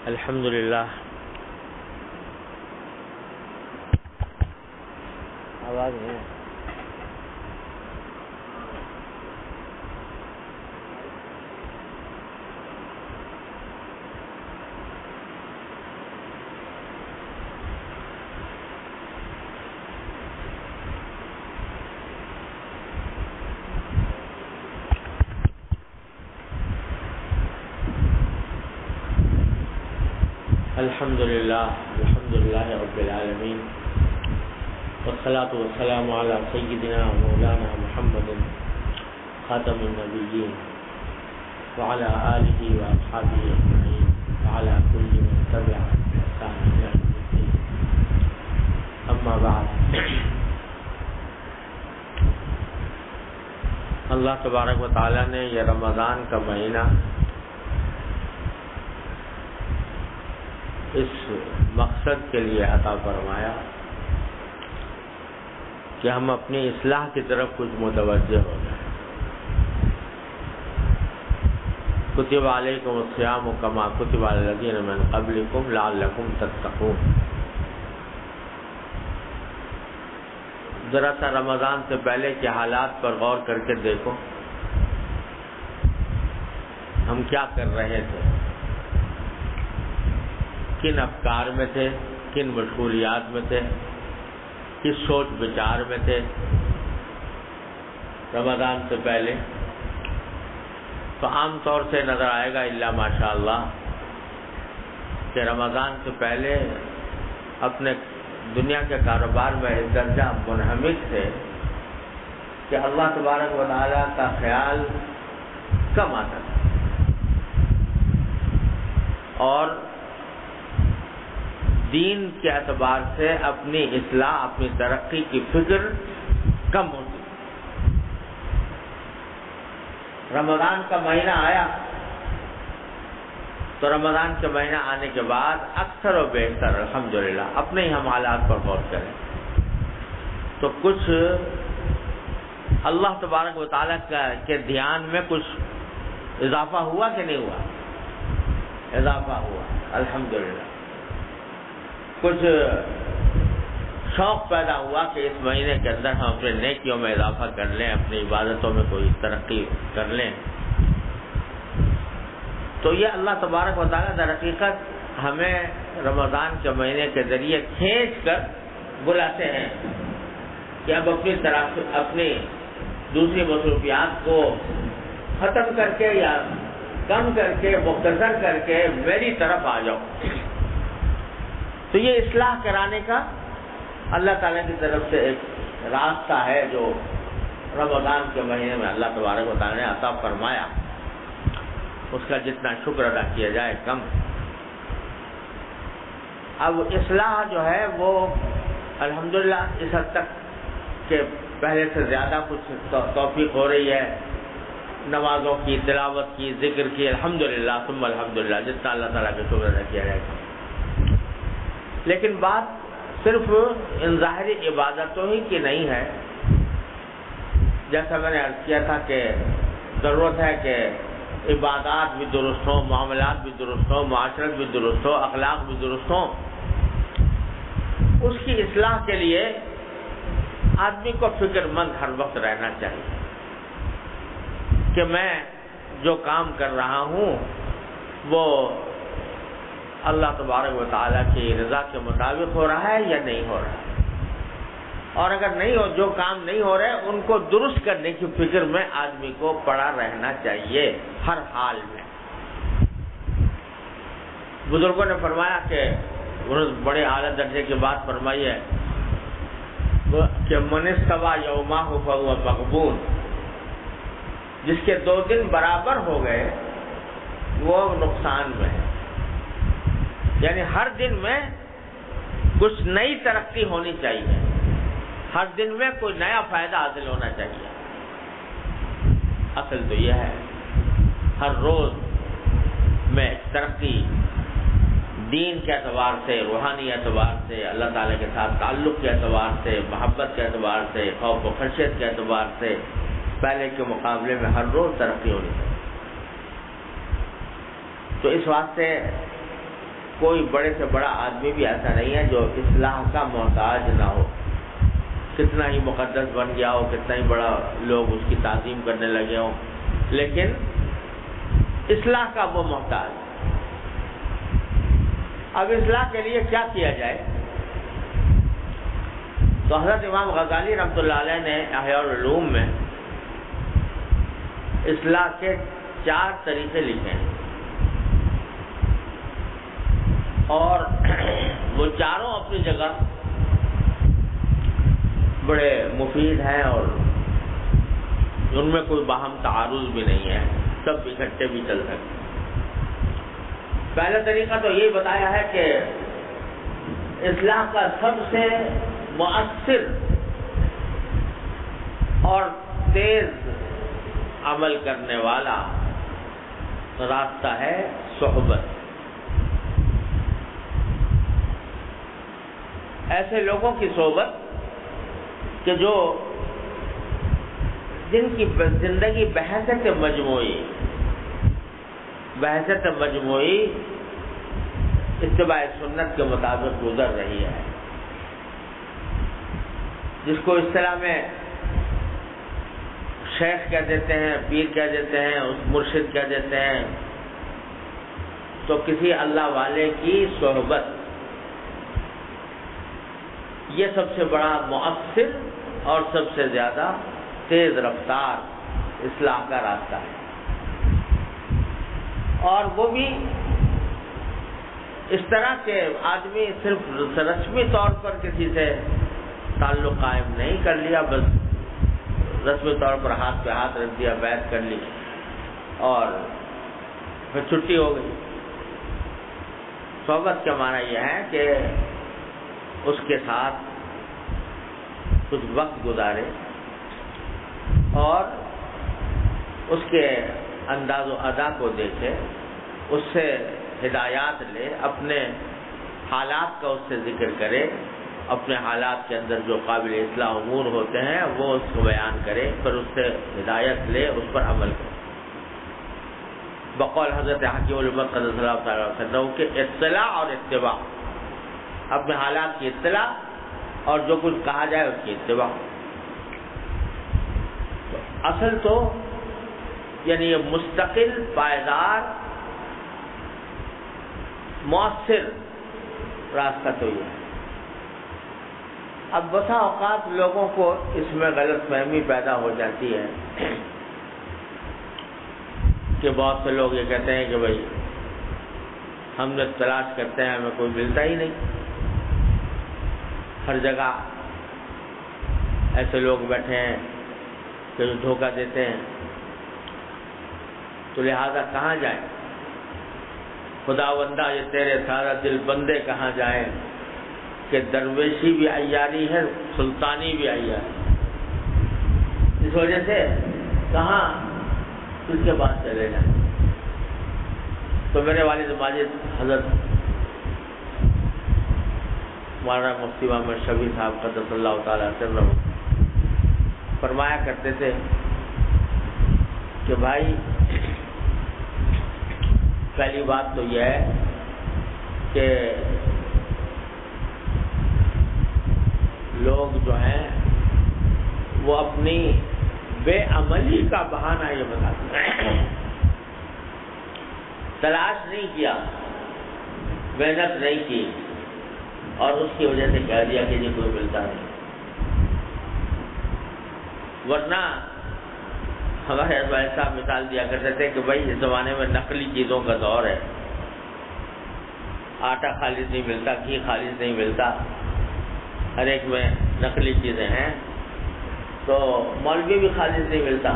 الحمدللہ آواز نہیں الحمدللہ رب العالمین والصلاة والسلام علی سیدنا مولانا محمد خاتم النبیین وعلى آلہ واصحابہ اجمعین وعلى كل من تبع بإحسان إلى يوم الدین. اما بعد، اللہ تبارک و تعالی نے یہ رمضان کا مہینہ اس مقصد کے لیے عطا فرمایا کہ ہم اپنی اصلاح کی طرف کچھ متوجہ ہو جائیں. کتب علیکم الصیام کما کتب علی الذین من قبلکم لعلکم تتقون. ذرا سا رمضان سے پہلے کے حالات پر غور کر کے دیکھو، ہم کیا کر رہے تھے، کن افکار میں تھے، کن مشغولیات میں تھے، کس سوچ بچار میں تھے رمضان سے پہلے. تو عام طور سے نظر آئے گا الا ماشاء اللہ کہ رمضان سے پہلے اپنے دنیا کے کاروبار میں اس درجہ منہمک تھے کہ اللہ تبارک و تعالیٰ کا خیال کم آتا تھا اور دین کے اعتبار سے اپنی اصلاح، اپنی ترقی کی فکر کم ہوتی. رمضان کا مہینہ آیا تو رمضان کے مہینہ آنے کے بعد اکثر و بیشتر الحمدللہ اپنے ہی ہم حالات پر غور کریں تو کچھ اللہ تبارک و تعالیٰ کے دھیان میں کچھ اضافہ ہوا کہ نہیں ہوا؟ اضافہ ہوا الحمدللہ. کچھ شوق پیدا ہوا کہ اس مہینے کے اندر ہم اپنے نیکیوں میں اضافہ کر لیں، اپنی عبادتوں میں کوئی ترقی کر لیں. تو یہ اللہ تبارک و تعالیٰ در حقیقت ہمیں رمضان کے مہینے کے ذریعے کھینچ کر بلاتے ہیں کہ اب اپنی دوسری مصروفیات کو ختم کر کے یا کم کر کے مختصر کر کے میری طرف آ جاؤ. تو یہ اصلاح کرانے کا اللہ تعالیٰ کی طرف سے ایک راستہ ہے جو رمضان کے مہینے میں اللہ تبارک و تعالیٰ نے عطا فرمایا. اس کا جتنا شکر ادا کیا جائے کم. اب اصلاح جو ہے وہ الحمدللہ اس حد تک کہ پہلے سے زیادہ کچھ توفیق ہو رہی ہے، نمازوں کی، تلاوت کی، ذکر کی، الحمدللہ ثم الحمدللہ جتنا اللہ تعالیٰ کا شکر ادا کیا جائے. لیکن بات صرف ان ظاہری عبادتوں ہی کی نہیں ہے. جیسا میں نے عرض کیا تھا کہ ضرورت ہے کہ عبادات بھی درست ہوں، معاملات بھی درست ہوں، معاشرت بھی درست ہو، اخلاق بھی درست ہوں. اس کی اصلاح کے لیے آدمی کو فکر مند ہر وقت رہنا چاہیے کہ میں جو کام کر رہا ہوں وہ اللہ تبارک و تعالیٰ کی رضا کے مطابق ہو رہا ہے یا نہیں ہو رہا ہے. اور اگر نہیں ہو، جو کام نہیں ہو رہے ان کو درست کرنے کی فکر میں آدمی کو پڑا رہنا چاہیے ہر حال میں. بزرگوں نے فرمایا کہ انہوں نے بڑے اعلیٰ درجے کی بات فرمائی ہے کہ من استوى یومہ فہو مغبون. جس کے 2 دن برابر ہو گئے وہ نقصان میں ہے. یعنی ہر دن میں کچھ نئی ترقی ہونی چاہیے، ہر دن میں کوئی نیا فائدہ حاصل ہونا چاہیے. اصل تو یہ ہے ہر روز میں ترقی، دین کے اعتبار سے، روحانی اعتبار سے، اللہ تعالیٰ کے ساتھ تعلق کے اعتبار سے، محبت کے اعتبار سے، خوف و خشیت کے اعتبار سے پہلے کے مقابلے میں ہر روز ترقی ہونی چاہیے. تو اس واسطے کوئی بڑے سے بڑا آدمی بھی ایسا نہیں ہے جو اصلاح کا محتاج نہ ہو، کتنا ہی مقدس بن گیا ہو، کتنا ہی بڑا لوگ اس کی تعظیم کرنے لگے ہوں، لیکن اصلاح کا وہ محتاج۔ اب اصلاح کے لیے کیا کیا جائے؟ تو حضرت امام غزالی رحمۃ اللہ علیہ نے احیاء العلوم میں اصلاح کے 4 طریقے لکھے ہیں، اور وہ چاروں اپنی جگہ بڑے مفید ہیں، اور ان میں کوئی باہم تعارض بھی نہیں ہے، سب اکٹھے بھی چل سکتے۔ پہلا طریقہ تو یہ بتایا ہے کہ اصلاح کا سب سے مؤثر اور تیز عمل کرنے والا راستہ ہے صحبت۔ ایسے لوگوں کی صحبت کہ جو جن کی زندگی بحثیت مجموعی اتباع سنت کے مطابق گزر رہی ہے، جس کو اصطلاح میں شیخ کہہ دیتے ہیں، پیر کہہ دیتے ہیں، مرشد کہہ دیتے ہیں۔ تو کسی اللہ والے کی صحبت یہ سب سے بڑا مؤثر اور سب سے زیادہ تیز رفتار اصلاح کا راستہ ہے، اور وہ بھی اس طرح کہ آدمی صرف رسمی طور پر کسی سے تعلق قائم نہیں کر لیا، بس رسمی طور پر ہاتھ پہ ہاتھ رکھ دیا، بیعت کر لی اور پھر چھٹی ہو گئی۔ صحبت کا معنی یہ ہے کہ اس کے ساتھ کچھ وقت گزارے اور اس کے انداز و ادا کو دیکھے، اس سے ہدایات لے، اپنے حالات کا اس سے ذکر کرے، اپنے حالات کے اندر جو قابل اصلاح امور ہوتے ہیں وہ اس کو بیان کرے، پھر اس سے ہدایت لے، اس پر عمل کرے۔ بقول حضرت حکیم الامت قدس اللہ تعالیٰ عنہ کہ اطلاع اور اتباع، اپنے حالات کی اطلاع اور جو کچھ کہا جائے اس کی اتباع۔ تو اصل تو یعنی یہ مستقل، پائیدار، مؤثر راستہ تو یہ ہے۔ اب بسا اوقات لوگوں کو اس میں غلط فہمی پیدا ہو جاتی ہے کہ بہت سے لوگ یہ کہتے ہیں کہ بھائی ہم نے تلاش کرتے ہیں، ہمیں کوئی ملتا ہی نہیں، ہر جگہ ایسے لوگ بیٹھے ہیں کہ جو دھوکہ دیتے ہیں، تو لہذا کہاں جائیں؟ خداوندہ یہ تیرے سارا دل بندے کہاں جائیں کہ درویشی بھی عیاری ہے، سلطانی بھی عیاری، اس وجہ سے کہاں اس کے پاس چلے جائیں۔ تو میرے والد ماجد حضرت مولانا مفتی محمد شفیع صاحب قدس اللہ تعالیٰ سرہ فرمایا کرتے تھے کہ بھائی پہلی بات تو یہ ہے کہ لوگ جو ہیں وہ اپنی بے عملی کا بہانہ یہ بتاتے ہیں، تلاش نہیں کیا، محنت نہیں کی، اور اس کی وجہ سے کہہ دیا کہ یہ کوئی ملتا نہیں۔ ورنہ ہمارے والد صاحب مثال دیا کرتے تھے کہ بھائی اس زمانے میں نقلی چیزوں کا دور ہے، آٹا خالص نہیں ملتا، گھی خالص نہیں ملتا، ہر ایک میں نقلی چیزیں ہیں، تو مولوی بھی خالص نہیں ملتا،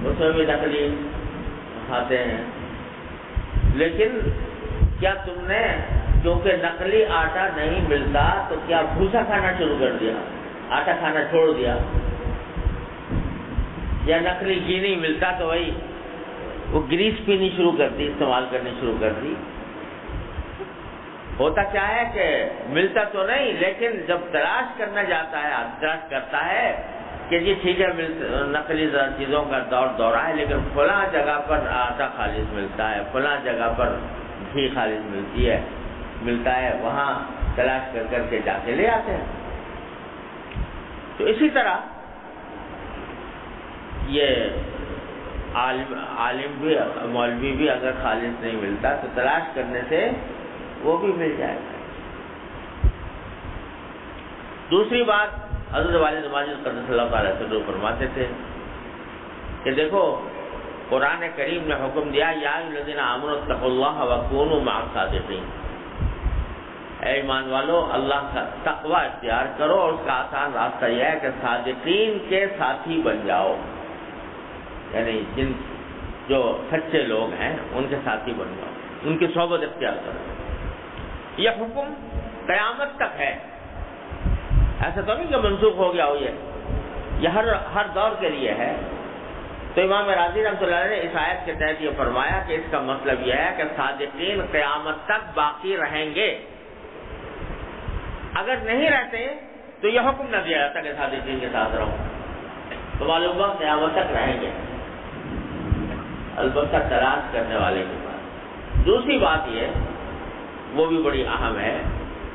اس میں بھی نقلی کھاتے ہیں۔ لیکن کیا تم نے کیونکہ نقلی آٹا نہیں ملتا تو کیا بھوسا کھانا شروع کر دیا، آٹا کھانا چھوڑ دیا؟ یا نقلی گھی نہیں ملتا تو بھائی وہ گریس پینی شروع کر دی، استعمال کرنی شروع کر دی؟ ہوتا کیا ہے کہ ملتا تو نہیں، لیکن جب تلاش کرنا جاتا ہے، تلاش کرتا ہے کہ جی ٹھیک ہے نقلی چیزوں کا دور ہے، لیکن فلاں جگہ پر آٹا خالص ملتا ہے، فلاں جگہ پر ہی خالص ملتا ہے وہاں تلاش کر کر کے جا کے لے آتے ہیں۔ تو اسی طرح یہ عالم بھی مولوی بھی اگر خالص نہیں ملتا تو تلاش کرنے سے وہ بھی مل جائے گا۔ دوسری بات حضرت والد ماجد قدس اللہ تعالیٰ سے فرماتے تھے کہ دیکھو قرآن کریم نے حکم دیا یا ایھا الذین آمنوا اتقوا اللہ وکونوا مع الصادقین، اے ایمان والو اللہ کا تقوی اختیار کرو، اور اس کا آسان راستہ یہ ہے کہ صادقین کے ساتھی بن جاؤ، یعنی جو سچے لوگ ہیں ان کے ساتھی بن جاؤ، ان کی صحبت اختیار کرو۔ یہ حکم قیامت تک ہے، ایسا تو نہیں کہ منسوخ ہو گیا ہو، یہ ہر دور کے لیے ہے۔ تو امام راضی رحمۃ اللہ نے اس آیت کے تحت یہ فرمایا کہ اس کا مطلب یہ ہے کہ صادقین قیامت تک باقی رہیں گے، اگر نہیں رہتے تو یہ حکم نہ دیا جاتا کہ صادقین کے ساتھ رہو، تو معلوم ہوا قیامت تک رہیں گے، البتہ تلاش کرنے والے کے پاس۔ دوسری بات یہ وہ بھی بڑی اہم ہے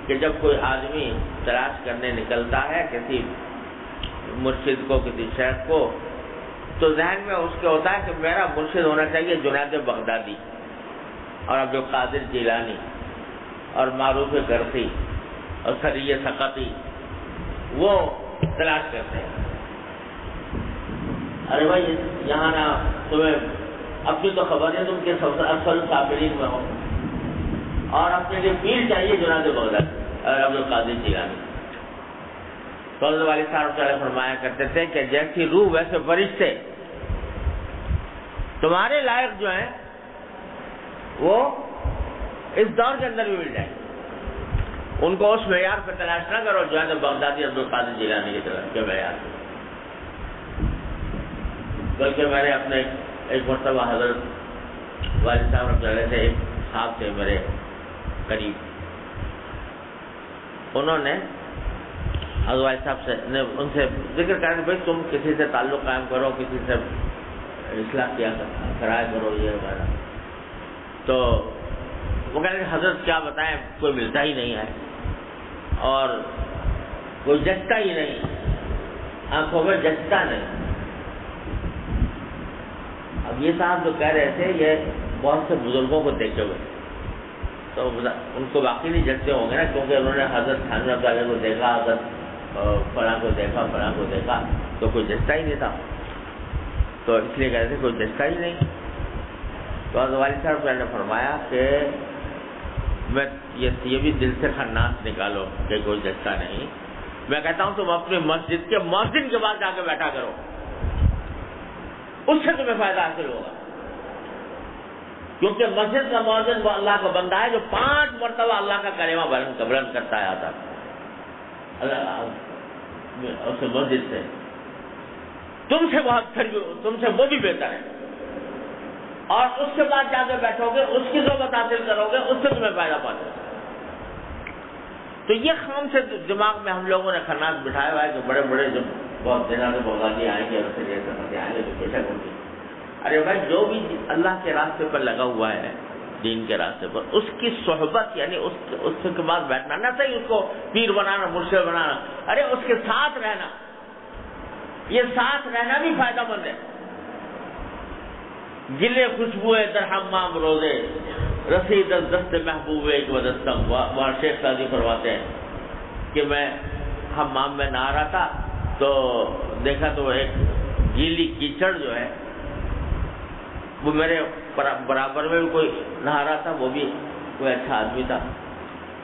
کہ جب کوئی آدمی تلاش کرنے نکلتا ہے کسی مرشد کو، کسی شیخ کو، تو ذہن میں اس کے ہوتا ہے کہ میرا مرشد ہونا چاہیے جنید بغدادی اور عبدالقادر جیلانی اور معروف کرخی اور سری سقطی، وہ تلاش کرتے ہیں۔ ارے بھائی یہاں نا تمہیں اپنی تو خبر ہے تم کے اصل صابرین میں ہو، اور اپنے لیے پیر چاہیے جنید بغدادی اور عبدالقادر جیلانی۔ تو حضرت والد صاحب فرمایا کرتے تھے کہ جیسی روح ویسے فرشتے، تمہارے لائق جو ہیں وہ اس دور کے اندر بھی مل جائیں، ان کو اس معیار پہ تلاش نہ کرو جو ہے بغدادی عبدالقادر جیلانی کی طرف کے معیار، بلکہ میں نے اپنے ایک مرتبہ حضرت والد صاحب رحمۃ اللہ سے ایک صاحب تھے میرے قریب، انہوں نے حضرت والد صاحب سے ان سے ذکر کرا کہ بھائی تم کسی سے تعلق قائم کرو، کسی سے اصلاح کیا کرایا کرو یہ وغیرہ، تو وہ کہہ رہے کہ حضرت کیا بتائیں کوئی ملتا ہی نہیں ہے اور کوئی جچتا ہی نہیں، آنکھوں میں جچتا نہیں۔ اب یہ صاحب جو کہہ رہے تھے یہ بہت سے بزرگوں کو دیکھے ہوئے، تو ان کو باقی نہیں جچتے ہوں گے نا، کیونکہ انہوں نے حضرت تھانوی رحمۃ اللہ کو دیکھا، حضرت فلاں کو دیکھا، فلاں کو دیکھا، تو کوئی جچتا ہی نہیں تھا، تو اس لیے کہہ رہے تھے کوئی جچتا ہی نہیں۔ تو حضرت والد صاحب نے فرمایا کہ میں یہ بھی دل سے خناس نکالو کہ کوئی جچتا نہیں، میں کہتا ہوں تم اپنی مسجد کے مؤذن کے بعد جا کے بیٹھا کرو، اس سے تمہیں فائدہ حاصل ہوگا، کیونکہ مسجد کا مؤذن وہ اللہ کا بندہ ہے جو 5 مرتبہ اللہ کا کلمہ بلند کرتا ہے آتا اس مسجد سے، تم سے وہ بھی بہتر ہے، اور اس کے بعد جا کے بیٹھو گے، اس کی صحبت حاصل کرو گے، اس سے تمہیں فائدہ پہنچے گا۔ تو یہ خام سے دماغ میں ہم لوگوں نے خناس بٹھایا ہوا ہے کہ بڑے بڑے جب بہت دنوں سے بغدادی آئیں گے، آئیں گے تو بے شک ہوگی۔ ارے بھائی جو بھی اللہ کے راستے پر لگا ہوا ہے، دین کے راستے پر، اس کی صحبت یعنی اس کے بعد بیٹھنا، نہ صحیح اس کو پیر بنانا، مرشد بنانا، ارے اس کے ساتھ رہنا، یہ ساتھ رہنا بھی فائدہ مند ہے۔ گلے خوشبوئے در حمام روزے، رسید از دست محبوب ایک ودستم، وہاں شیخ سعدی فرماتے ہیں کہ میں حمام میں نہا رہا تھا تو دیکھا تو ایک گیلی کیچڑ جو ہے وہ میرے برابر میں بھی کوئی نہا رہا تھا، وہ بھی کوئی اچھا آدمی تھا،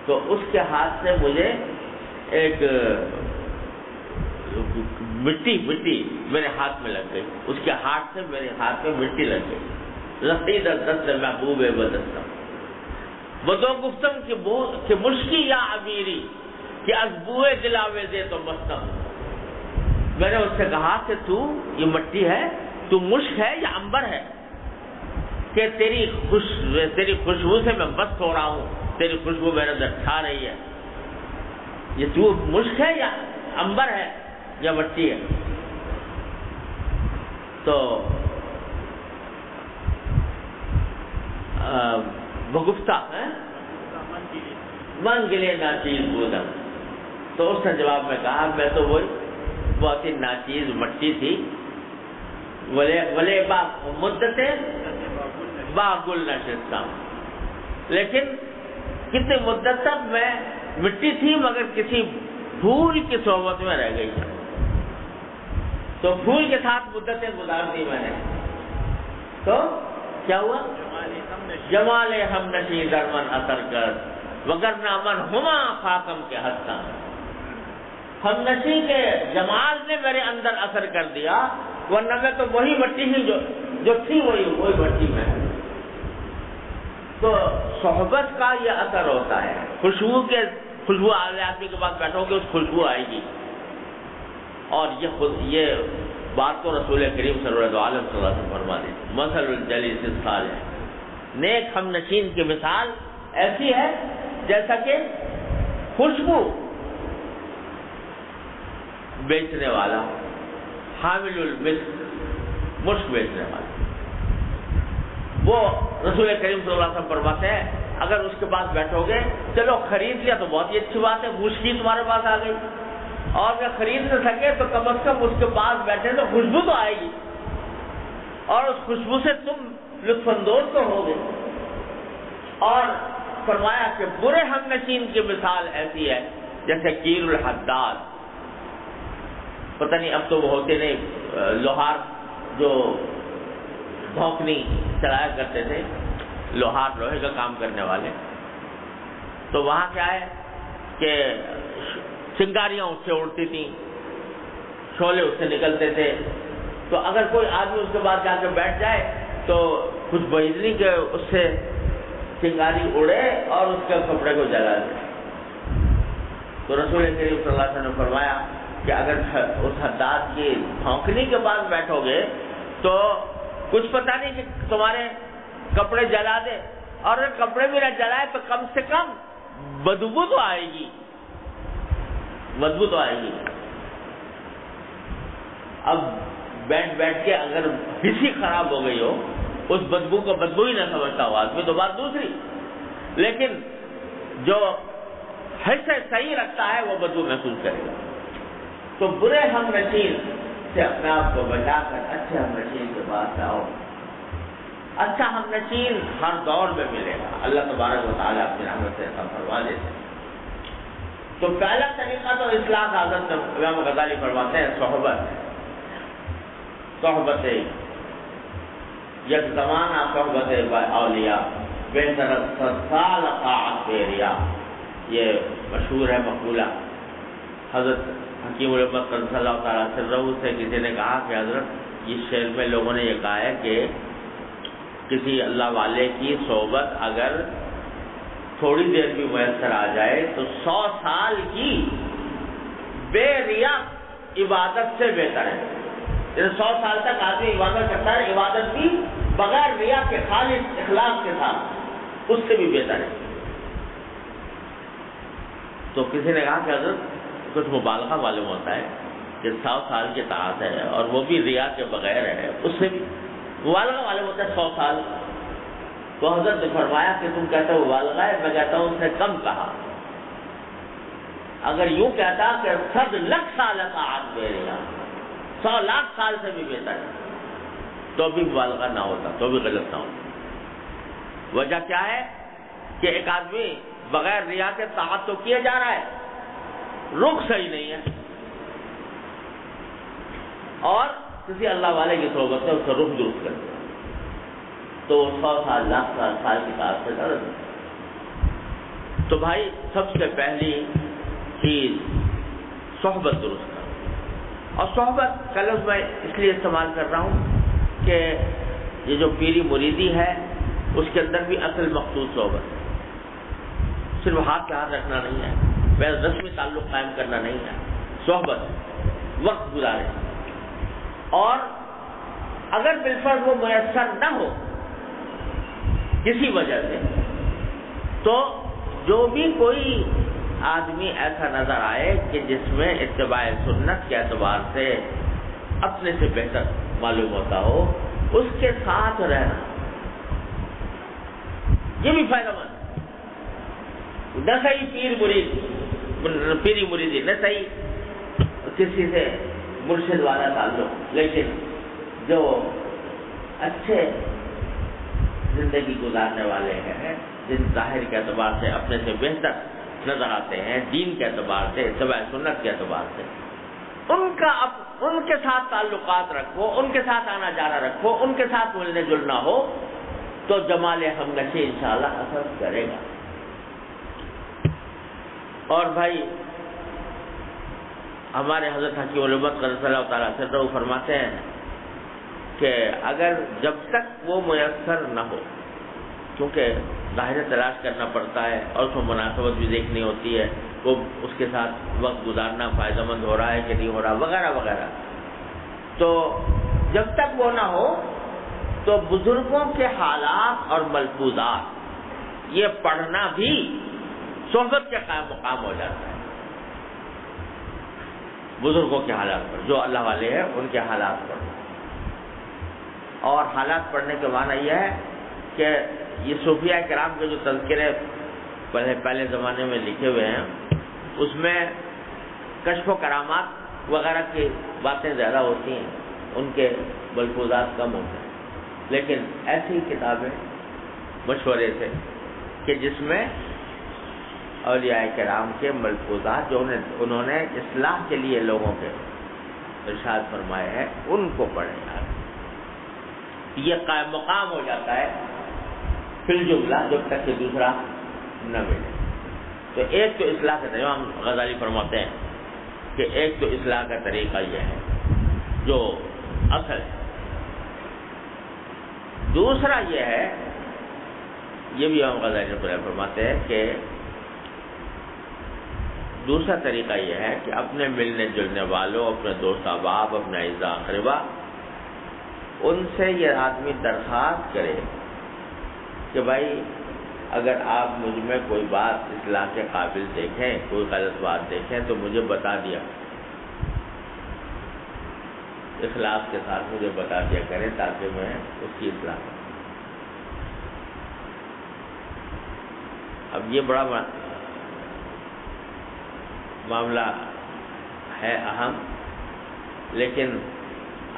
تو اس کے ہاتھ سے مجھے ایک مٹی میرے ہاتھ میں لگ گئی، اس کے ہاتھ سے میرے ہاتھ میں مٹی لگ گئی۔ رسید از دست محبوب بدستم وہ دو گفتم کہ مشکی یا امیری کہ از بوئے دلاوے دے تو مستم، میں نے اس سے کہا کہ تو یہ مٹی ہے، تو مشک ہے یا عنبر ہے کہ تیری خوشبو سے میں مست ہو رہا ہوں، تیری خوشبو میرے اندر چھا رہی ہے، یہ تو مشک ہے یا عنبر ہے یا مٹی ہے؟ تو بگفتہ ہے من گلے ناچیز بودم. تو اس نے جواب میں کہا میں تو وہی بہت ہی ناچیز مٹی تھی، ولے با مدت با گل نشستم، لیکن کتنے مدت تک میں مٹی تھی مگر کسی پھول کی صحبت میں رہ گئی. تو پھول کے ساتھ مدتیں گزار دی میں نے. تو کیا ہوا؟ جمال ہم نشی درمن اثر کر وگرنہ من ہما خاکم کے ہستہ. ہم نشی کے جمال نے میرے اندر اثر کر دیا، ورنہ میں تو وہی مٹی ہی جو تھی وہی مٹی میں. تو صحبت کا یہ اثر ہوتا ہے. خوشبو آدمی کے پاس بیٹھو گے اس خوشبو آئے گی. اور یہ بات تو رسول کریم صلی اللہ علیہ وسلم فرما دی، مثل الجلیس الصالح، نیک ہم نشین کی مثال ایسی ہے جیسا کہ خوشبو بیچنے والا، حامل المسک، مشک بیچنے والا. وہ رسول کریم صلی اللہ علیہ وسلم فرماتے ہیں اگر اس کے پاس بیٹھو گے، چلو خرید لیا تو بہت ہی اچھی بات ہے، مشکی تمہارے پاس آ گئی، اور اگر خرید نہ سکے تو کم از کم اس کے پاس بیٹھے تو خوشبو تو آئے گی، اور اس خوشبو سے تم لطف اندوز تو ہوگے. اور فرمایا کہ برے ہم نشین کی مثال ایسی ہے جیسے کیر الحداد. پتہ نہیں اب تو وہ ہوتے نہیں، لوہار جو بھونکنی چلایا کرتے تھے، لوہار لوہے کا کام کرنے والے. تو وہاں کیا ہے کہ چنگاریاں اس سے اڑتی تھیں، شعلے اس سے نکلتے تھے. تو اگر کوئی آدمی اس کے بعد جا کے بیٹھ جائے تو کچھ بجلی کے اس سے چنگاری اڑے اور اس کے کپڑے کو جلا دے. تو رسول کریم صلی اللہ علیہ وسلم نے فرمایا کہ اگر اس حداد کی بھونکنی کے پاس بیٹھو گے تو کچھ پتہ نہیں کہ تمہارے کپڑے جلا دے، اور اگر کپڑے بھی نہ جلائے تو کم سے کم بدبو تو آئے گی، بدبو تو آئے گی. اب بیٹھ کے اگر حصی خراب ہو گئی ہو، اس بدبو کو بدبو ہی نہ سمجھتا ہو آدمی تو بات دوسری، لیکن جو حصہ صحیح رکھتا ہے وہ بدبو محسوس کرے گا. تو برے ہم نشین سے اپنے آپ کو بچا کر اچھے ہم نشین کے پاس آؤ. اچھا ہم نشین ہر دور میں ملے گا، اللہ تبارک و تعالیٰ اپنی رحمت سے ایسا فرما دیتے ہیں. تو پہلا طریقہ تو اصلاح کا حضرت امام غزالی فرماتے ہیں صحبت یک زمانہ صحبت اولیاء بہتر سال طاعت بیریا. یہ مشہور ہے مقولہ. حضرت حکیم الامت صلی اللہ تعالیٰ سرہ سے کسی نے کہا کہ حضرت اس شعر میں لوگوں نے یہ کہا ہے کہ کسی اللہ والے کی صحبت اگر تھوڑی دیر بھی میسر آ جائے تو 100 سال کی بے ریا عبادت سے بہتر ہے. 100 سال تک آدمی عبادت کرتا ہے، عبادت بھی بغیر ریا کے خالص اخلاص کے ساتھ، اس سے بھی بہتر ہے. تو کسی نے کہا کہ حضرت کچھ مبالغہ معلوم ہوتا ہے کہ 100 سال کی طاعت ہے اور وہ بھی ریا کے بغیر ہے، اس سے بھی مبالغہ معلوم ہوتا ہے 100 سال. تو حضرت نے فرمایا کہ تم کہتے ہو مبالغہ ہے، میں کہتا ہوں ان سے کم کہا. اگر یوں کہتا کہ 100 لاکھ سال طاعت بے ریا، 100 لاکھ سال سے بھی بہتر ہے، تو بھی مبالغہ نہ ہوتا، تو بھی غلط نہ ہوتا. وجہ کیا ہے کہ ایک آدمی بغیر ریا کے طاعت تو کیا جا رہا ہے، رخ صحیح نہیں ہے، اور کسی اللہ والے کی صحبت سے اس کا رخ درست کر دیا تو 100 سال لاکھ سال کی طاعت سے ڈر. تو بھائی سب سے پہلی چیز صحبت درست کر. اور صحبت کا لفظ میں اس لیے استعمال کر رہا ہوں کہ یہ جو پیری مریدی ہے اس کے اندر بھی اصل مقصود صحبت ہے. صرف ہاتھ پہ ہاتھ رکھنا نہیں ہے، بس رسمی تعلق قائم کرنا نہیں ہے. صحبت وقت گزارے، اور اگر بالفرض وہ میسر نہ ہو کسی وجہ سے، تو جو بھی کوئی آدمی ایسا نظر آئے کہ جس میں اتباع سنت کے اعتبار سے اپنے سے بہتر معلوم ہوتا ہو، اس کے ساتھ رہنا. یہ بھی فائدہ مند ہے. نہ صحیح پیری مریدی، نہ صحیح کسی سے مرشد والا تعلق، لیکن جو اچھے زندگی گزارنے والے ہیں، جن ظاہر کے اعتبار سے اپنے سے بہتر نظر آتے ہیں، دین کے اعتبار سے، اتباع سنت کے اعتبار سے، ان کے ساتھ تعلقات رکھو، ان کے ساتھ آنا جانا رکھو، ان کے ساتھ ملنے جلنا ہو تو جمال ہمنشی انشاءاللہ اثر کرے گا. اور بھائی ہمارے حضرت حکیم الامت قدس اللہ تعالیٰ سرہ فرماتے ہیں کہ اگر جب تک وہ میسر نہ ہو، کیونکہ ظاہر تلاش کرنا پڑتا ہے اور اس میں مناسبت بھی دیکھنی ہوتی ہے، وہ اس کے ساتھ وقت گزارنا فائدہ مند ہو رہا ہے کہ نہیں ہو رہا وغیرہ وغیرہ، تو جب تک وہ نہ ہو تو بزرگوں کے حالات اور ملفوظات یہ پڑھنا بھی صحبت کے قائم مقام ہو جاتا ہے. بزرگوں کے حالات پر، جو اللہ والے ہیں ان کے حالات پر. اور حالات پڑھنے کے معنی یہ ہے کہ یہ صوفیاء کرام کے جو تذکرے پہلے زمانے میں لکھے ہوئے ہیں، اس میں کشف و کرامات وغیرہ کی باتیں زیادہ ہوتی ہیں، ان کے ملفوظات کم ہوتے ہیں. لیکن ایسی کتابیں مشورے سے کہ جس میں اولیاء کرام کے ملفوظات جو انہوں نے اصلاح کے لیے لوگوں کے ارشاد فرمائے ہیں، ان کو پڑھیں. یہ قائم مقام ہو جاتا ہے فی الجملہ جب تک کہ دوسرا نہ ملے. تو ایک تو اصلاح کا طریقہ، امام غزالی فرماتے ہیں کہ ایک تو اصلاح کا طریقہ یہ ہے جو اصل ہے. دوسرا یہ ہے، یہ بھی امام غزالی فرماتے ہیں کہ دوسرا طریقہ یہ ہے کہ اپنے ملنے جلنے والوں، اپنے دوست احباب، اپنے اعزاء اقربا، ان سے یہ آدمی درخواست کرے کہ بھائی اگر آپ مجھ میں کوئی بات اصلاح کے قابل دیکھیں، کوئی غلط بات دیکھیں تو مجھے بتا دیا، اخلاص کے ساتھ مجھے بتا دیا کریں تاکہ میں اس کی اصلاح کروں. اب یہ بڑا معاملہ ہے اہم، لیکن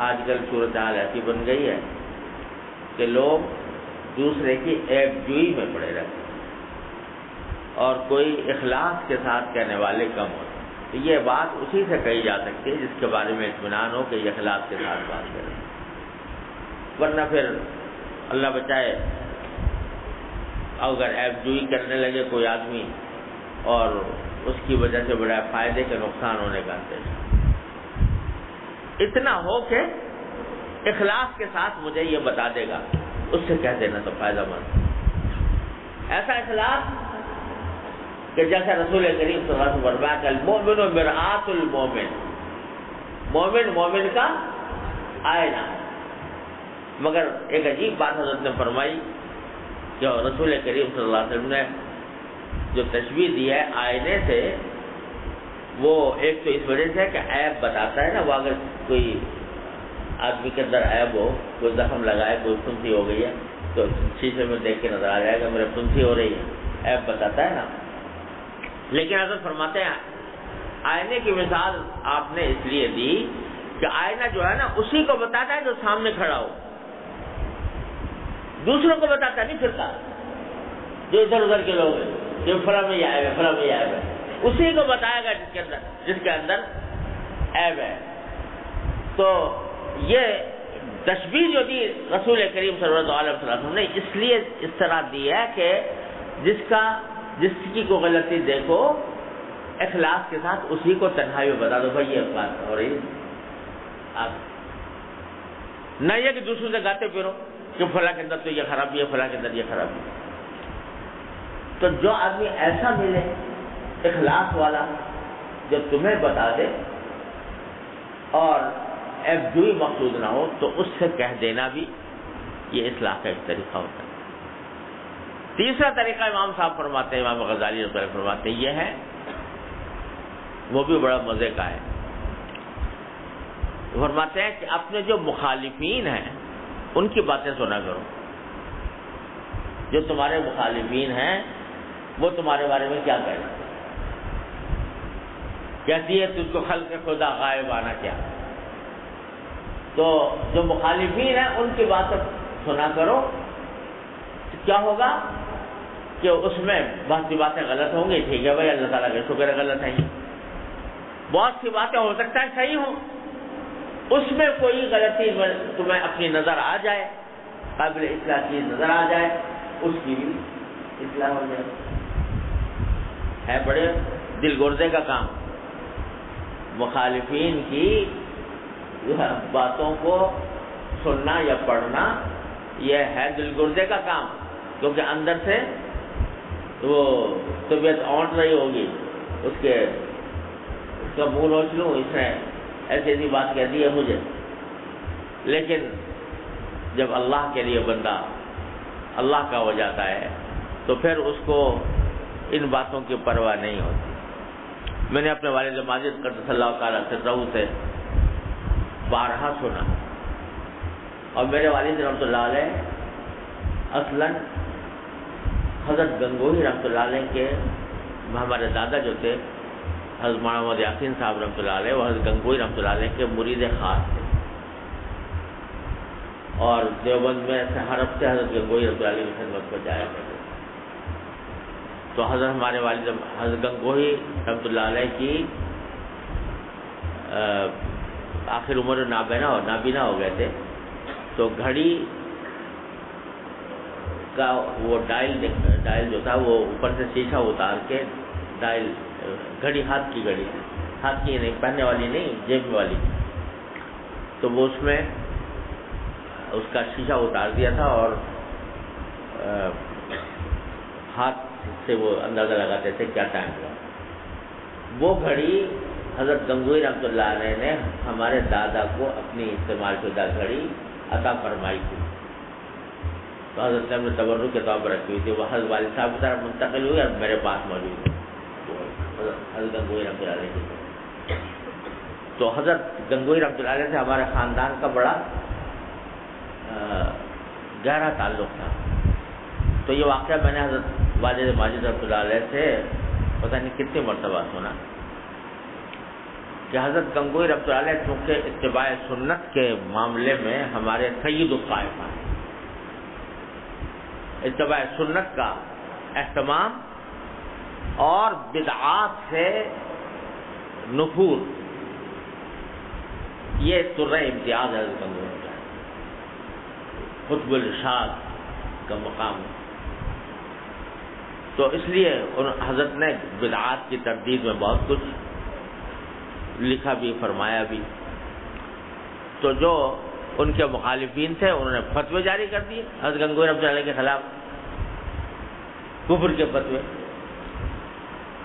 آج کل صورتحال ایسی بن گئی ہے کہ لوگ دوسرے کی عیب جوئی میں پڑے رہتے ہیں اور کوئی اخلاص کے ساتھ کہنے والے کم ہوتے ہیں. تو یہ بات اسی سے کہی جا سکتی ہے جس کے بارے میں اطمینان ہو کہ یہ اخلاص کے ساتھ بات کریں، ورنہ پھر اللہ بچائے اگر عیب جوئی کرنے لگے کوئی آدمی اور اس کی وجہ سے بڑا فائدے کے نقصان ہونے کا اندیشہ. اتنا ہو کہ اخلاص کے ساتھ مجھے یہ بتا دے گا، اس سے کہہ دینا تو فائدہ مند. ایسا اخلاص کہ جیسا رسول کریم صلی اللہ علیہ وسلم فرمایا کہ المؤمن مرآۃ المؤمن، مومن مومن کا آئینہ. مگر ایک عجیب بات حضرت نے فرمائی، جو رسول کریم صلی اللہ علیہ وسلم نے جو تشبیہ دی ہے آئینے سے، وہ ایک تو اس وجہ سے کہ عیب بتاتا ہے نا، وہ اگر کوئی آدمی کے اندر عیب ہو، کوئی زخم لگائے، کوئی پھنسی ہو گئی ہے تو شیشے میں دیکھ کے نظر آ جائے گا میرے پھنسی ہو رہی ہے، عیب بتاتا ہے نا. لیکن حضرت فرماتے ہیں آئینے کی مثال آپ نے اس لیے دی کہ آئینہ جو ہے نا اسی کو بتاتا ہے جو سامنے کھڑا ہو، دوسروں کو بتاتا نہیں پھرتا جو ادھر ادھر کے لوگ ہیں، جو فلاں میں یہ عیب ہے، فلاں میں یہ عیب ہے، اسی کو بتائے گا جس کے اندر عیب ہے. تو یہ تشبیہ جو دی رسول کریم صلی اللہ علیہ وسلم نے اس لیے اس طرح دی ہے کہ جس کی کو غلطی دیکھو اخلاص کے ساتھ اسی کو تنہائی میں بتا دو، بھائی یہ بات ہو رہی ہے. آپ نہ یہ کہ دوسروں سے گاتے پھرو کہ فلاں کے اندر تو یہ خرابی ہے، فلاں کے اندر یہ خرابی ہے. تو جو آدمی ایسا ملے اخلاص والا جو تمہیں بتا دے اور ایب جوئی مقصود نہ ہو تو اس سے کہہ دینا بھی یہ اصلاح کا ایک طریقہ ہوتا ہے. تیسرا طریقہ امام صاحب فرماتے ہیں، امام غزالی رحمۃ اللہ فرماتے ہیں، یہ ہے وہ بھی بڑا مزے کا ہے. فرماتے ہیں کہ اپنے جو مخالفین ہیں ان کی باتیں سنا کرو. جو تمہارے مخالفین ہیں وہ تمہارے بارے میں کیا کہتے ہیں؟ کہتی ہے تجھ کو خلق خدا غائب آنا کیا. تو جو مخالفین ہیں ان کی بات سنا کرو. کیا ہوگا کہ اس میں بہت سی باتیں غلط ہوں گی، ٹھیک ہے بھائی، اللہ تعالیٰ کا شکر ہے غلط ہیں. بہت سی باتیں ہو سکتا ہے صحیح ہوں، اس میں کوئی غلطی تمہیں اپنی نظر آ جائے، قابل اصلاح چیز نظر آ جائے، اس کی بھی اصلاح ہو جائے. ہے بڑے دل گردے کا کام مخالفین کی باتوں کو سننا یا پڑھنا. یہ ہے دل گردے کا کام، کیونکہ اندر سے وہ طبیعت اونٹ رہی ہوگی، اس کا منہ نوچ لوں، اس نے ایسی ایسی بات کہہ دی ہے مجھے. لیکن جب اللہ کے لیے بندہ اللہ کا ہو جاتا ہے تو پھر اس کو ان باتوں کی پرواہ نہیں ہوتی. میں نے اپنے والد ماجد قدس اللہ تعالیٰ سرہ سے بارہا سنا، اور میرے والد رحمۃ اللہ علیہ اصلاً حضرت گنگوہی رحمۃ اللہ علیہ کے، ہمارے دادا جو تھے حضرت محمد یاسین صاحب رحمۃ اللہ علیہ، وہ حضرت گنگوہی رحمۃ اللہ علیہ کے مرید خاص تھے. اور دیوبند میں ہر ہفتے حضرت گنگوہی رحمۃ اللہ علیہ کی خدمت کو جایا کرتے. تو حضرت ہمارے والد حضرت گنگوہی رحمۃ اللہ علیہ کی آخر عمر نابینا ہو گئے تھے. تو گھڑی کا وہ ڈائل جو تھا وہ اوپر سے شیشہ اتار کے ڈائل، گھڑی ہاتھ کی گھڑی، ہاتھ کی نہیں، پہننے والی نہیں، جیب والی. تو وہ اس میں اس کا شیشہ اتار دیا تھا اور ہاتھ سے وہ اندازہ لگاتے تھے کیا ٹائم ہوا. وہ گھڑی حضرت گنگوہی رحمۃ اللہ علیہ نے ہمارے دادا کو اپنی استعمال شدہ گھڑی عطا فرمائی تھی. تو حضرت نے تبرک کے طور پر رکھی ہوئی تھی. وہ حضرت والد صاحب کی طرف منتقل ہوئی اور میرے پاس موجود ہے حضرت گنگوہی رحمۃ اللہ علیہ کی. تو حضرت گنگوہی رحمۃ اللہ علیہ سے ہمارے خاندان کا بڑا گہرا تعلق تھا. تو یہ واقعہ میں نے حضرت والد ماجد رحمۃ اللہ علیہ سے پتہ نہیں کتنی مرتبہ سنا کہ حضرت گنگوہی رحمۃ اللہ علیہ چونکہ اتباع سنت کے معاملے میں ہمارے سید الطائفہ ہیں. اتباع سنت کا اہتمام اور بدعات سے نفور، یہ سرہ امتیاز حضرت گنگوہی کا ہے. قطب الارشاد کا مقام ہے. تو اس لیے حضرت نے بدعات کی تردید میں بہت کچھ لکھا بھی، فرمایا بھی. تو جو ان کے مخالفین تھے انہوں نے فتوے جاری کر دیے حضرت گنگوہی رحمۃ اللہ علیہ کے خلاف، کفر کے فتوے.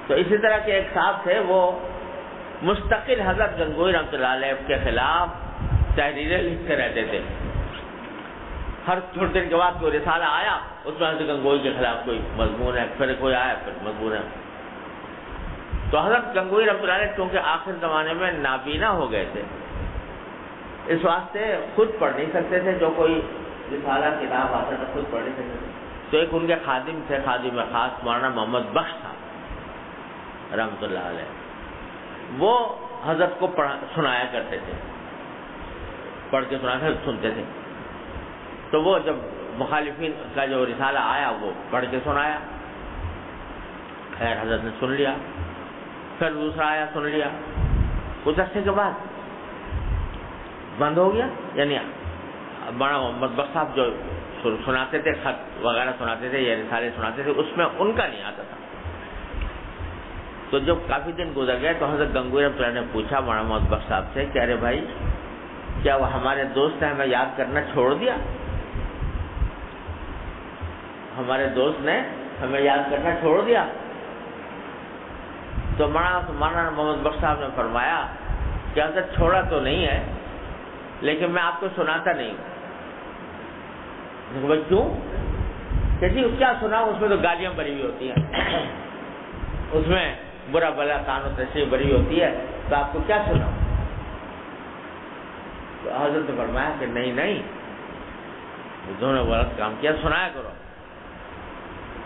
تو اسی طرح کے ایک صاحب تھے، وہ مستقل حضرت گنگوہی رحمۃ اللہ علیہ کے خلاف تحریریں لکھتے رہتے تھے. ہر تھوڑے دن کے بعد کوئی رسالہ آیا، اس میں حضرت گنگوہی کے خلاف کوئی مضمون ہے، پھر کوئی آیا پھر مضمون ہے. تو حضرت گنگوہی رحمۃ اللہ علیہ چونکہ آخر زمانے میں نابینا ہو گئے تھے، اس واسطے خود پڑھ نہیں سکتے تھے. جو کوئی رسالہ کتاب آتا تھا خود پڑھ نہیں سکتے تھے. تو ایک ان کے خادم تھے، خادم خاص مولانا محمد بخش تھا رحمۃ اللہ علیہ، وہ حضرت کو سنایا کرتے تھے، پڑھ کے سنتے تھے. تو وہ جب مخالفین کا جو رسالہ آیا وہ پڑھ کے سنایا، خیر حضرت نے سن لیا. پھر دوسرا آیا، سن لیا. کچھ عرصے کے بعد بند ہو گیا. یعنی مولانا محمد بخش صاحب جو سناتے تھے، خط وغیرہ سناتے تھے یا رسالے سناتے تھے، اس میں ان کا نہیں آتا تھا. تو جب کافی دن گزر گئے تو حضرت گنگوہی رحمۃ اللہ نے پوچھا مولانا محمد بخش صاحب سے کہ ارے بھائی، کیا وہ ہمارے دوست نے ہمیں یاد کرنا چھوڑ دیا؟ ہمارے دوست نے ہمیں یاد کرنا چھوڑ دیا؟ تو مولانا محمد بخش صاحب نے فرمایا کہ حضرت چھوڑا تو نہیں ہے، لیکن میں آپ کو سناتا نہیں ہوں. بھائی کیوں؟ کہ جی کیا سنا، اس میں تو گالیاں بھری ہوئی ہوتی ہیں، اس میں برا بلا تان و تشریح بھری ہوتی ہے، تو آپ کو کیا سنا؟ تو حضرت نے فرمایا کہ نہیں، انہوں نے غلط کام کیا، سنایا کرو.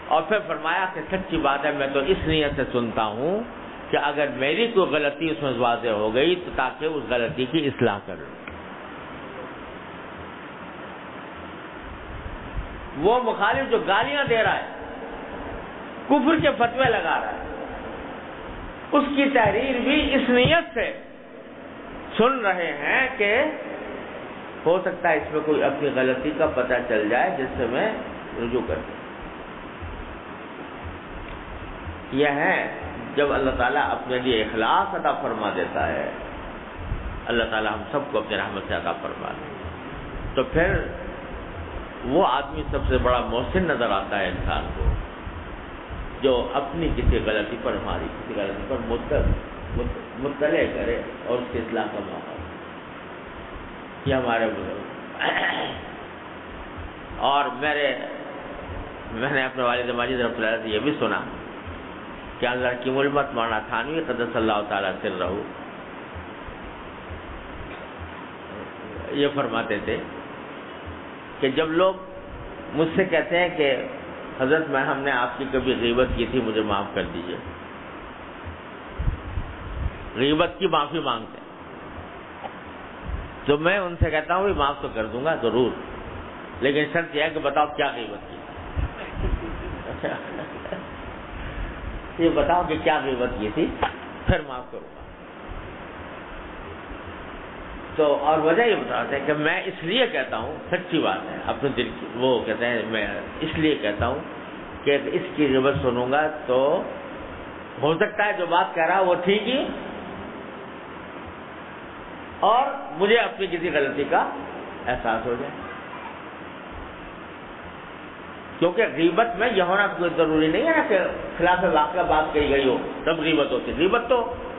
اور پھر فرمایا کہ سچی بات ہے میں تو اس نیت سے سنتا ہوں کہ اگر میری کوئی غلطی اس میں واضح ہو گئی تو تاکہ اس غلطی کی اصلاح کر لوں. وہ مخالف جو گالیاں دے رہا ہے، کفر کے فتوے لگا رہا ہے، اس کی تحریر بھی اس نیت سے سن رہے ہیں کہ ہو سکتا ہے اس میں کوئی اپنی غلطی کا پتہ چل جائے جس سے میں رجوع کر دوں. یہ ہے جب اللہ تعالیٰ اپنے لیے اخلاص عطا فرما دیتا ہے، اللہ تعالیٰ ہم سب کو اپنے رحمت سے عطا فرما دے، تو پھر وہ آدمی سب سے بڑا محسن نظر آتا ہے انسان کو، جو اپنی کسی غلطی پر، ہماری کسی غلطی پر مطلع کرے اور اس کی اصلاح کا موقع دے. یہ ہمارے بزرگ. اور میں نے اپنے والد ماجد رحمۃ اللہ سے یہ بھی سنا کہ اللہ کی ملمت مولانا تھانوی قدس اللہ تعالیٰ سرہ یہ فرماتے تھے کہ جب لوگ مجھ سے کہتے ہیں کہ حضرت ہم نے آپ کی کبھی غیبت کی تھی، مجھے معاف کر دیجیے، غیبت کی معافی مانگتے ہیں، تو میں ان سے کہتا ہوں معاف تو کر دوں گا ضرور، لیکن شرط یہ ہے کہ بتاؤ کیا غیبت کی. یہ بتاؤ کہ کیا غیبت کی تھی، پھر معاف کروں گا. تو اور وجہ یہ بتاتے ہیں کہ میں اس لیے کہتا ہوں، سچی بات ہے اپنے دل کی، وہ کہتے ہیں میں اس لیے کہتا ہوں کہ اس کی غیبت سنوں گا تو ہو سکتا ہے جو بات کہہ رہا وہ ٹھیک ہی، اور مجھے اپنی کسی غلطی کا احساس ہو جائے. کیونکہ غیبت میں یہ ہونا کوئی ضروری نہیں ہے نا کہ خلاف واقعہ بات کہی گئی ہو تب غیبت ہوتی. غیبت تو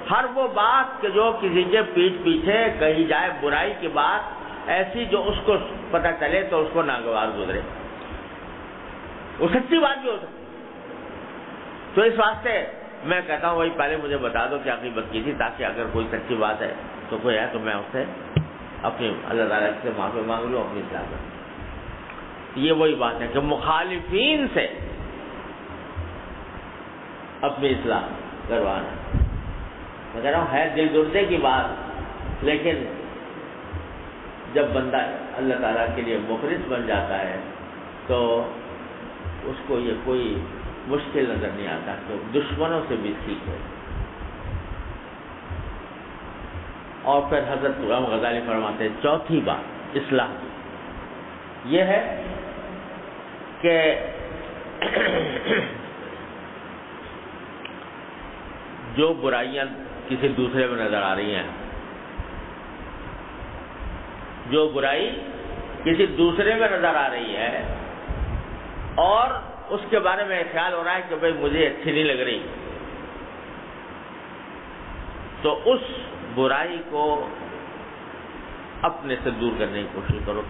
ہر وہ بات کہ جو کسی کے پیٹھ پیچھے کہی جائے، برائی کی بات ایسی جو اس کو پتہ چلے تو اس کو ناگوار گزرے، وہ سچی بات بھی ہو سکتی. تو اس واسطے میں کہتا ہوں وہی پہلے مجھے بتا دو کیا غیبت کی تھی، تاکہ اگر کوئی سچی بات ہے تو کوئی ہے تو میں اس سے اپنی اللہ تعالیٰ سے معافی مانگ لوں، اپنی اصلاح کروں. یہ وہی بات ہے کہ مخالفین سے اپنی اصلاح کروانا. میں کہہ رہا ہوں ہے دل دردے کی بات، لیکن جب بندہ اللہ تعالیٰ کے لیے مخلص بن جاتا ہے تو اس کو یہ کوئی مشکل نظر نہیں آتا کہ دشمنوں سے بھی سیکھے. اور پھر حضرت امام غزالی فرماتے ہیں چوتھی بات اصلاح کی یہ ہے کہ جو برائیاں کسی دوسرے میں نظر آ رہی ہیں، جو برائی کسی دوسرے میں نظر آ رہی ہے اور اس کے بارے میں خیال ہو رہا ہے کہ بھئی مجھے اچھی نہیں لگ رہی، تو اس برائی کو اپنے سے دور کرنے کی کوشش کرو.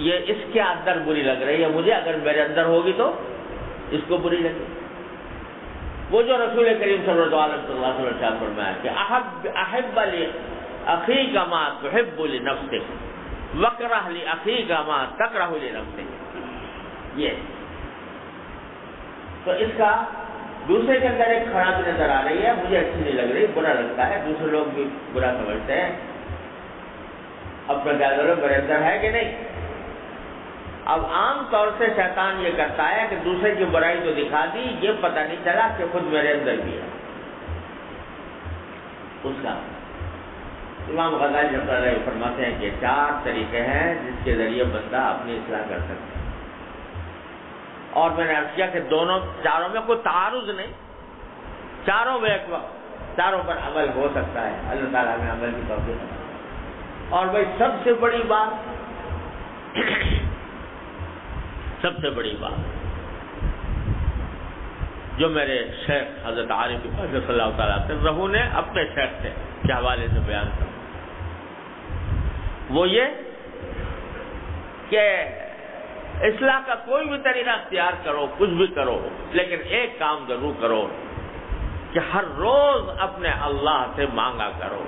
یہ اس کے اندر بری لگ رہی ہے مجھے، اگر میرے اندر ہوگی تو اس کو بری لگے. وہ جو رسول کریم صلی اللہ علیہ وسلم نے فرمایا کہ احب لاخیک ما تحب لنفسک واکرہ لاخیک ما تکرہ لنفسک. یہ تو اس کا دوسرے کے اندر ایک خرابی نظر آ رہی ہے، مجھے اچھی نہیں لگ رہی، برا لگتا ہے، دوسرے لوگ بھی برا سمجھتے ہیں. اپنا جائزہ میرے اندر ہے کہ نہیں. اب عام طور سے شیطان یہ کرتا ہے کہ دوسرے کی برائی تو دکھا دی، یہ پتہ نہیں چلا کہ خود میرے اندر بھی ہے. اس کا امام غزالی رحمۃ اللہ علیہ فرماتے ہیں کہ 4 طریقے ہیں جس کے ذریعے بندہ اپنی اصلاح کر سکتا ہے. اور میں نے عرض کیا کہ چاروں میں کوئی تعارض نہیں، چاروں میں ایک وقت چاروں پر عمل ہو سکتا ہے. اللہ تعالیٰ میں عمل کی توفیق ہے. اور بھائی سب سے بڑی بات جو میرے شیخ حضرت عارف صلی اللہ تعالیٰ رہو نے اپنے شیخ کے حوالے سے بیان کیا، وہ یہ کہ اصلاح کا کوئی بھی طریقہ اختیار کرو، کچھ بھی کرو، لیکن ایک کام ضرور کرو کہ ہر روز اپنے اللہ سے مانگا کرو،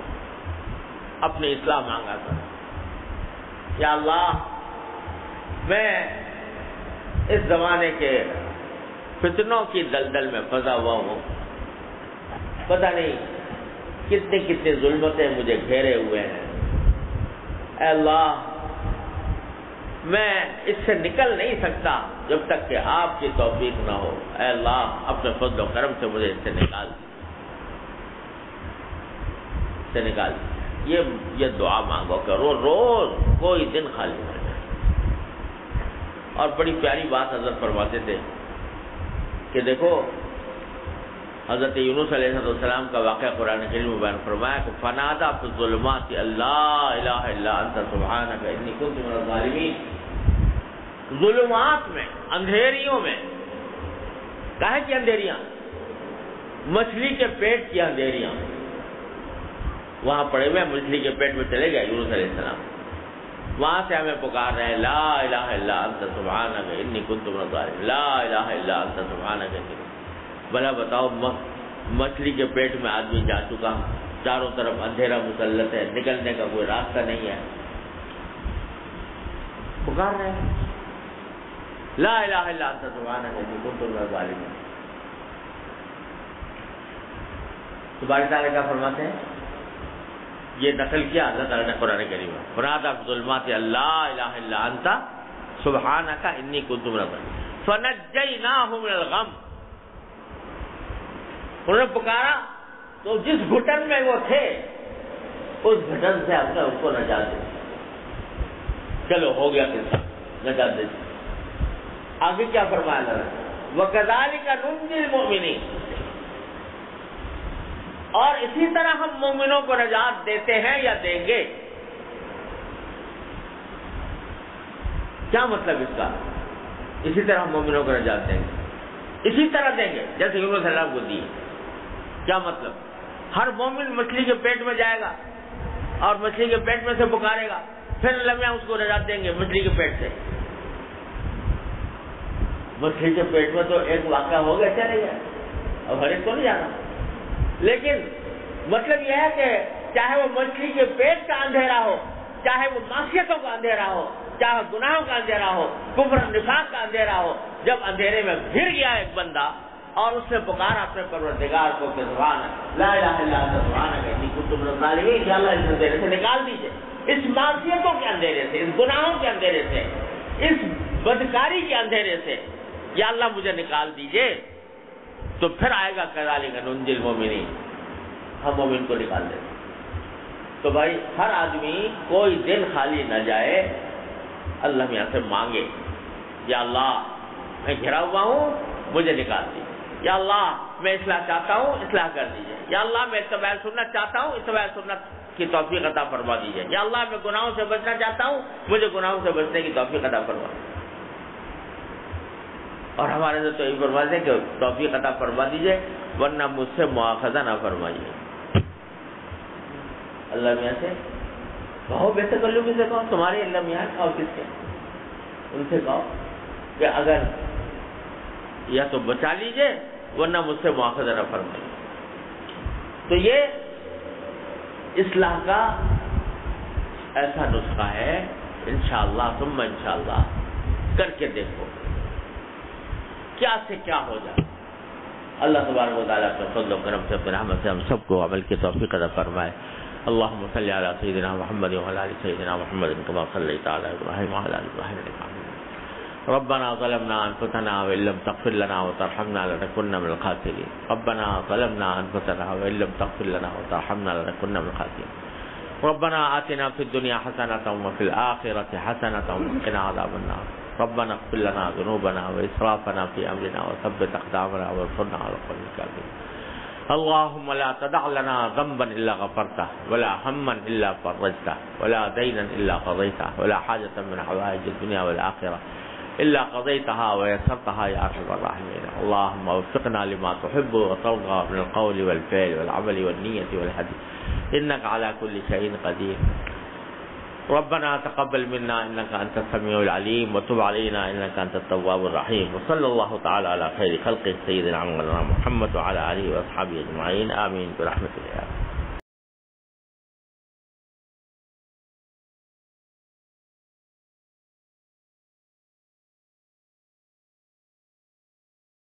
اپنی اصلاح مانگا کرو. یا اللہ میں اس زمانے کے فتنوں کی دلدل میں پھنسا ہوا ہوں، پتہ نہیں کتنے کتنے ظلمتیں مجھے گھیرے ہوئے ہیں۔ اے اللہ میں اس سے نکل نہیں سکتا جب تک کہ آپ کی توفیق نہ ہو۔ اے اللہ اپنے فضل و کرم سے مجھے اس سے نکال یہ دعا مانگو کہ روز کوئی دن خالی نہ جائے۔ اور بڑی پیاری بات حضرت فرماتے تھے کہ دیکھو حضرت یونس علیہ السلام کا واقعہ قرآن کریم میں بیان فرمایا کہ فنادا فی الظلمات اللہ الہ الا انت سبحانک انی کنت من الظالمین۔ ظلمات میں، اندھیریوں میں، کاہے کی اندھیریاں؟ مچھلی کے پیٹ کی اندھیریاں، وہاں پڑے ہوئے مچھلی کے پیٹ میں چلے گئے یونس علیہ السلام، وہاں سے ہمیں پکار رہے ہیں لا الہ الا انت سبحانک انی کنت من الظالمین، لا الہ الا انت سبحانک انی۔ بھلا بتاؤ مچھلی کے پیٹ میں آدمی جا چکا، چاروں طرف اندھیرا مسلط ہے، نکلنے کا کوئی راستہ نہیں ہے، پکار رہے ہیں لا الہ الا انت سبحانک انی کنت من الظالمین۔ تو باری تعالیٰ کیا فرماتے ہیں؟ یہ نقل کیا اللہ تعالیٰ نے قرآن کریم میں، فنادی فی الظلمات اللہ الہ الا انت سبحانک انی کنت من الظالمین فنجیناہ من الغم۔ انہوں نے پکارا تو جس گھٹن میں وہ تھے اس گھٹن سے ہم نے ان کو نجات دی۔ چلو ہو گیا قصہ، نجات دے دی۔ آگے کیا فرمایا اللہ نے؟ وَكَذَلِكَ نُنْجِي الْمُؤْمِنِينَ، اور اسی طرح ہم مومنوں کو نجات دیتے ہیں یا دیں گے۔ کیا مطلب اس کا؟ اسی طرح ہم مومنوں کو نجات دیں گے، اسی طرح دیں گے جیسے یونس علیہ السلام کو دی۔ کیا مطلب؟ ہر مومن مچھلی کے پیٹ میں جائے گا اور مچھلی کے پیٹ میں سے پکارے گا، پھر اللہ میاں اس کو نجات دیں گے مچھلی کے پیٹ سے۔ مچھلی کے پیٹ میں تو ایک واقعہ ہو گیا، چلے گیا، اب ہر ایک کو نہیں جانا، لیکن مطلب یہ ہے کہ چاہے وہ مچھلی کے پیٹ کا اندھیرا ہو، چاہے وہ معصیتوں کا اندھیرا ہو، چاہے گناہوں کا اندھیرا ہو، کفر نفاق کا اندھیرا ہو، جب اندھیرے میں گر گیا ایک بندہ اور اس نے پکارا اپنے پروردگار کو کہ سبحان لا الہ الا انت سبحانک انی کنت من الظالمین، یا اللہ اس اندھیرے سے نکال دیجیے، اس معصیتوں کے اندھیرے سے، اس گناہوں کے اندھیرے سے، اس بدکاری کے اندھیرے سے، یا اللہ مجھے نکال دیجیے، تو پھر آئے گا کذالک ننجی المؤمنین، ہم مومن کو نکال دیں۔ تو بھائی ہر آدمی کوئی دن خالی نہ جائے، اللہ میاں سے مانگے یا اللہ میں گھرا ہوا ہوں مجھے نکال دیجیے، یا اللہ میں اصلاح چاہتا ہوں اصلاح کر دیجیے، یا اللہ میں اتباع سنت چاہتا ہوں اتباع سنت کی توفیق عطا فرما دیجیے، یا اللہ میں گناہوں سے بچنا چاہتا ہوں مجھے گناہوں سے بچنے کی توفیق عطا فرما دیجیے۔ اور ہمارے سے تو یہ فرما دیں کہ توفیق عطا فرما دیجیے ورنہ مجھ سے مواخذہ نہ فرمائیے۔ اللہ میاں سے کہو، بے تکلفی سے کہو، تمہارے اللہ میاں کہو، کس کے؟ ان سے کہو کہ اگر یا تو بچا لیجیے ورنہ مجھ سے مواخذہ نہ فرمائیے۔ تو یہ اصلاح کا ایسا نسخہ ہے، انشاءاللہ ثم انشاءاللہ کر کے دیکھو کیا سے کیا ہو جائے۔ اللہ تبارک و تعالیٰ اپنے فضل و کرم سے، اپنے رحمت سے ہم سب کو عمل کی توفیق عطا فرمائے۔ اللهم صل على سيدنا محمد وعلى ال سيدنا محمد كما صليت على ابراهيم وعلى ال ابراهيم انك حميد مجيد۔ ربنا ظلمنا انفسنا وان لم تغفر لنا وترحمنا لنكن من الخاسرين۔ ربنا ظلمنا انفسنا وان لم تغفر لنا وترحمنا لنكن من الخاسرين۔ ربنا آتنا في الدنيا حسنة وفي الآخرة حسنة وقنا عذاب النار۔ ربنا اغفر لنا ذنوبنا وإسرافنا في أمرنا وثبت أقدامنا وانصرنا على القوم الكافرين۔ اللهم لا تدع لنا ذنبا إلا غفرته ولا هما إلا فرجته ولا دينا إلا قضيته ولا حاجة من حوائج الدنيا والآخرة إلا قضيتها ويسرتها يا أرحم الراحمين۔ اللهم وفقنا لما تحب وترضى من القول والفعل والعمل والنية والهدي إنك على كل شيء قدير۔ ربنا تقبل منا إنك أنت السميع العليم وتب علينا إنك أنت التواب الرحيم۔ وصلى الله تعالى على خير خلقه سيدنا محمد وعلى آله وأصحابه أجمعين، آمين برحمة الله۔